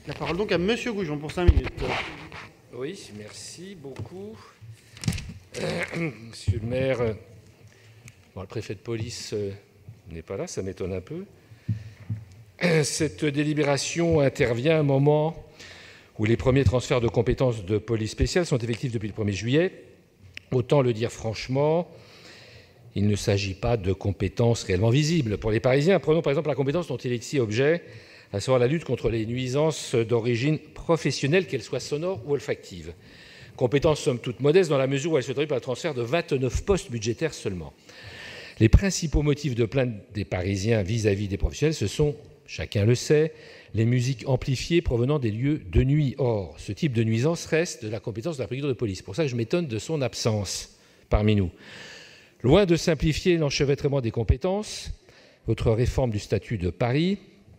La parole donc à Monsieur Goujon pour 5 minutes. Oui, merci beaucoup. Monsieur le maire, le préfet de police n'est pas là, ça m'étonne un peu. Cette délibération intervient à un moment où les premiers transferts de compétences de police spéciale sont effectifs depuis le 1er juillet. Autant le dire franchement, il ne s'agit pas de compétences réellement visibles. Pour les Parisiens, prenons par exemple la compétence dont il est ici objet, à savoir la lutte contre les nuisances d'origine professionnelle, qu'elles soient sonores ou olfactives. Compétence somme toute modeste dans la mesure où elle se traduit par le transfert de 29 postes budgétaires seulement. Les principaux motifs de plainte des Parisiens vis-à-vis des professionnels, ce sont, chacun le sait, les musiques amplifiées provenant des lieux de nuit. Or, ce type de nuisance reste de la compétence de la préfecture de police. C'est pour ça que je m'étonne de son absence parmi nous. Loin de simplifier l'enchevêtrement des compétences, votre réforme du statut de Paris,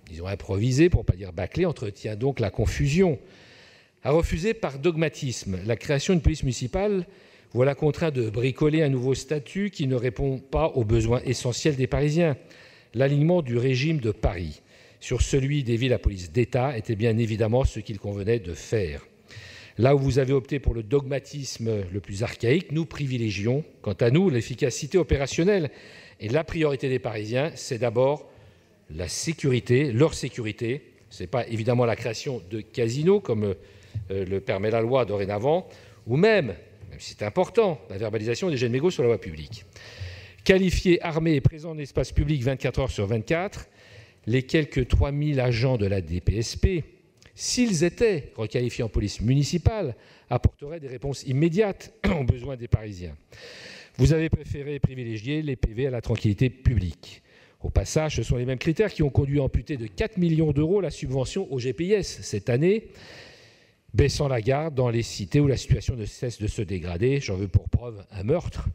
disons improvisée pour ne pas dire bâclée, entretient donc la confusion. À refuser par dogmatisme la création d'une police municipale, voilà contraint de bricoler un nouveau statut qui ne répond pas aux besoins essentiels des Parisiens. L'alignement du régime de Paris sur celui des villes à police d'État était bien évidemment ce qu'il convenait de faire. Là où vous avez opté pour le dogmatisme le plus archaïque, nous privilégions, quant à nous, l'efficacité opérationnelle. Et la priorité des Parisiens, c'est d'abord la sécurité, leur sécurité. Ce n'est pas évidemment la création de casinos, comme le permet la loi dorénavant, ou même si c'est important, la verbalisation des jets de mégots sur la voie publique. Qualifiés, armés et présents dans l'espace public 24 heures sur 24, les quelques 3000 agents de la DPSP, s'ils étaient requalifiés en police municipale, apporteraient des réponses immédiates aux besoins des Parisiens. Vous avez préféré privilégier les PV à la tranquillité publique. Au passage, ce sont les mêmes critères qui ont conduit à amputer de 4 millions d'euros la subvention au GPIS cette année, baissant la garde dans les cités où la situation ne cesse de se dégrader. J'en veux pour preuve un meurtre,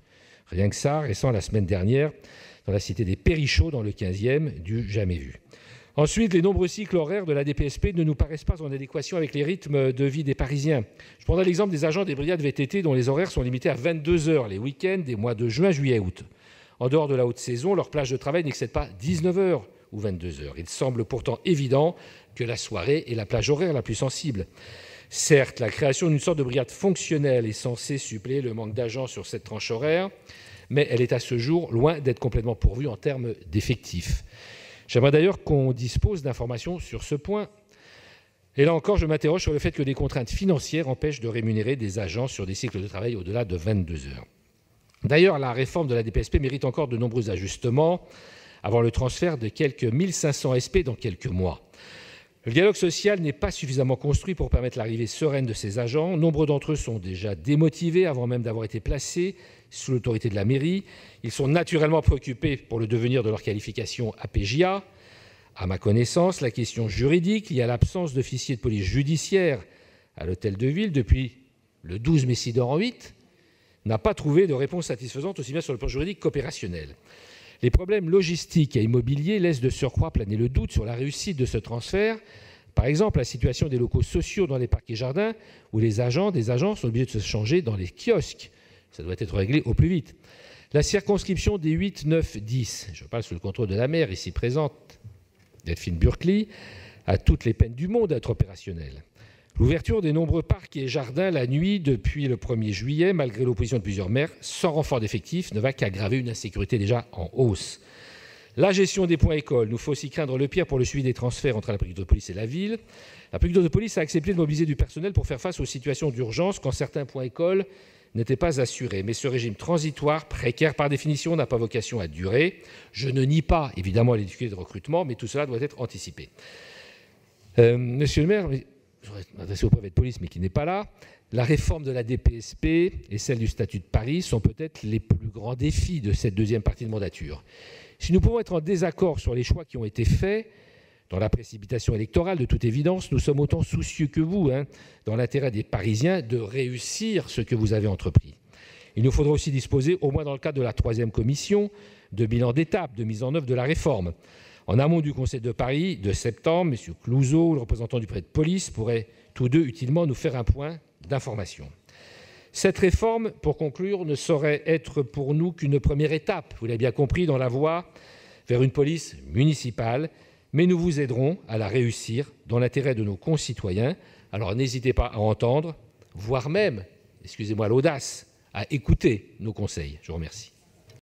rien que ça, récent la semaine dernière, dans la cité des Périchots, dans le 15e, du jamais vu. Ensuite, les nombreux cycles horaires de la DPSP ne nous paraissent pas en adéquation avec les rythmes de vie des Parisiens. Je prendrai l'exemple des agents des brigades VTT dont les horaires sont limités à 22 heures les week-ends des mois de juin, juillet et août. En dehors de la haute saison, leur plage de travail n'excède pas 19 heures ou 22 heures. Il semble pourtant évident que la soirée est la plage horaire la plus sensible. Certes, la création d'une sorte de brigade fonctionnelle est censée suppléer le manque d'agents sur cette tranche horaire, mais elle est à ce jour loin d'être complètement pourvue en termes d'effectifs. J'aimerais d'ailleurs qu'on dispose d'informations sur ce point. Et là encore, je m'interroge sur le fait que des contraintes financières empêchent de rémunérer des agents sur des cycles de travail au-delà de 22 heures. D'ailleurs, la réforme de la DPSP mérite encore de nombreux ajustements avant le transfert de quelques 1500 SP dans quelques mois. Le dialogue social n'est pas suffisamment construit pour permettre l'arrivée sereine de ces agents. Nombre d'entre eux sont déjà démotivés avant même d'avoir été placés sous l'autorité de la mairie. Ils sont naturellement préoccupés pour le devenir de leur qualification à PJA. À ma connaissance, la question juridique liée à l'absence d'officier de police judiciaire à l'hôtel de ville depuis le 12 Messidor en 8 n'a pas trouvé de réponse satisfaisante aussi bien sur le plan juridique qu'opérationnel. Les problèmes logistiques et immobiliers laissent de surcroît planer le doute sur la réussite de ce transfert. Par exemple, la situation des locaux sociaux dans les parcs et jardins où des agents sont obligés de se changer dans les kiosques. Ça doit être réglé au plus vite. La circonscription des 8, 9, 10, je parle sous le contrôle de la maire ici présente, Delphine Burkli, a toutes les peines du monde à être opérationnelle. L'ouverture des nombreux parcs et jardins la nuit depuis le 1er juillet, malgré l'opposition de plusieurs maires, sans renfort d'effectifs, ne va qu'aggraver une insécurité déjà en hausse. La gestion des points écoles, nous faut aussi craindre le pire pour le suivi des transferts entre la préfecture de police et la ville. La préfecture de police a accepté de mobiliser du personnel pour faire face aux situations d'urgence quand certains points écoles n'étaient pas assurés. Mais ce régime transitoire, précaire par définition, n'a pas vocation à durer. Je ne nie pas, évidemment, les difficultés de recrutement, mais tout cela doit être anticipé. Monsieur le maire, je voudrais m'adresser au préfet de police, mais qui n'est pas là. La réforme de la DPSP et celle du statut de Paris sont peut-être les plus grands défis de cette deuxième partie de mandature. Si nous pouvons être en désaccord sur les choix qui ont été faits, dans la précipitation électorale, de toute évidence, nous sommes autant soucieux que vous, dans l'intérêt des Parisiens, de réussir ce que vous avez entrepris. Il nous faudra aussi disposer, au moins dans le cadre de la 3e commission, de bilan d'étape, de mise en œuvre de la réforme. En amont du Conseil de Paris de septembre, M. Clouzot, le représentant du préfet de police, pourraient tous deux utilement nous faire un point d'information. Cette réforme, pour conclure, ne saurait être pour nous qu'une première étape, vous l'avez bien compris, dans la voie vers une police municipale, mais nous vous aiderons à la réussir dans l'intérêt de nos concitoyens. Alors n'hésitez pas à entendre, voire même, excusez-moi l'audace, à écouter nos conseils. Je vous remercie.